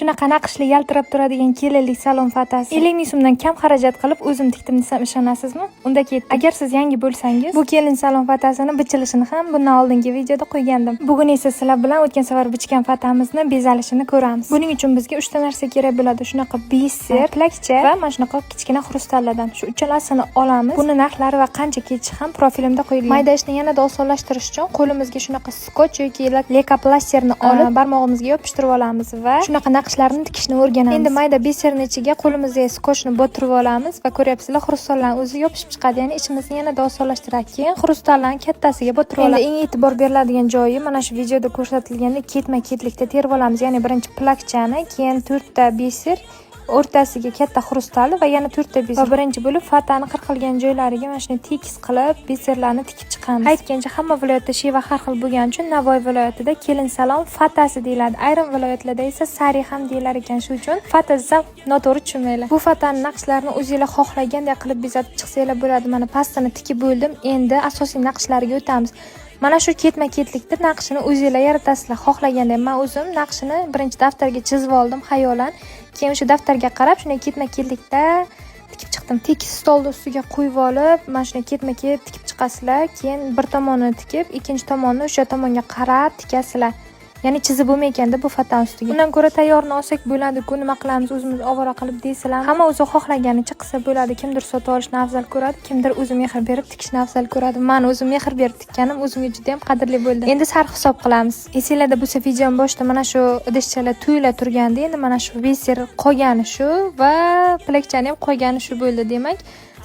Shunaqa naqshli yaltirab turadigan kelinlik salon fatasi 50 ming so'mdan kam xarajat qilib o'zim tikdim desam ishonasizmi? Unda ketdik. Agar siz yangi bo'lsangiz, bu kelin salon fatasini bichilishini ham bundan oldingi videoda qo'ygandim. Bugun esa sizlar bilan o'tgan safar bichgan fatamizni bezalishini ko'ramiz. Buning uchun bizga 3 ta narsa kerak bo'ladi. Shunaqa biser, plakcha va mana shunaqa kichkina xrustallardan. Shu uchalasini olamiz. Buni narxlari va qancha ketishi ham profilimda qo'yilgan. Mayda ishni yanada osonlashtirish uchun qo'limizga shunaqa skotch yoki leykoplasterni olib barmog'imizga yopishtirib olamiz va shunaqa naqshlarni tikishni o'rganamiz. Endi mayda biserning ichiga qo'limizga skotchni botirib olamiz va ko'ryapsizlar, xrustallarning o'zi yopishib chiqadi, ya'ni ishimizni yanada osonlashtiradi. Keyin xrustallarni kattasiga botirib olamiz. Endi eng e'tibor beriladigan joyi mana shu videoda ko'rsatilgandek ketma-ketlikda terib olamiz. Ya'ni birinchi plakchani, keyin 4 ta biser, o'rtasiga katta xrustal va yana 4 ta biser. Va birinchi bo'lib fatani qirqilgan joylariga mana shuni tekis qilib biserlarni tikib chiqamiz. Aytgancha hamma viloyatda sheva har xil bo'lgani uchun Navoiy viloyatida kelin salon fatasi deyiladi. Ayrim viloyatlarda esa sari ham deyilar ekan. Shu uchun fata desam noto'g'ri tushunmanglar. Bu fataning naqshlarini o'zingizlar xohlagandek qilib bezatib chiqsanglar bo'ladi. Mana pastini tikib bo'ldim. Endi asosiy naqshlariga o'tamiz. Mana shu ketma-ketlikda naqshini o'zingizlar yaratasizlar xohlaganda. Men o'zim naqshini birinchi daftarga chizib oldim xayolan. Keyin o'sha daftarga qarab shunday ketma-ketlikda tikib chiqdim. Tekis stolni ustiga qo'yib olib, mana shunday ketma-ket tikib chiqasizlar. Keyin bir tomonini tikib, ikkinchi tomonni o'sha tomonga qarab tikasizlar. Ya'ni chizib bo'lmayganda bu fatan ustiga. Undan ko'ra tayyorini olsak bo'ladi-ku, nima qilamiz o'zimiz ovora qilib deysizlar. Hamma o'zi xohlaganicha qilsa bo'ladi. Kimdir sotib olishni afzal ko'radi, kimdir o'zi mehr berib tikishni afzal ko'radi. Men o'zim mehr berib tikkanim o'zimga juda ham qadrli bo'ldi. Endi sarf hisob qilamiz. Esinglarda bo'lsa videom boshida mana shu idishchalar tuyula turganda, endi mana shu biser qolgani shu va plakchani ham qolgani shu bo'ldi. Demak,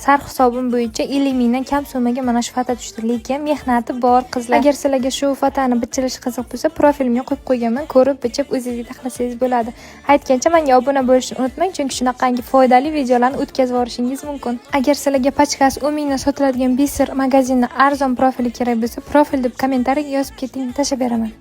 sarf hisobim bo'yicha 50 mingdan kam summaga mana shu fata tushdi. Lekin mehnati bor qizlar. Agar sizlarga shu fatani bichilishi qiziq bo'lsa, profilimga qo'yib qo'yganman. Ko'rib, bichib o'zingizga taxlasangiz bo'ladi. Aytgancha menga obuna bo'lishni unutmang, chunki shunaqangi foydali videolarni o'tkazib yuborishingiz mumkin. Agar sizlarga pachkasi 10 mingdan sotiladigan biser magazinning arzon profili kerak bo'lsa, profil deb kommentariyaga yozib keting, tashlab beraman.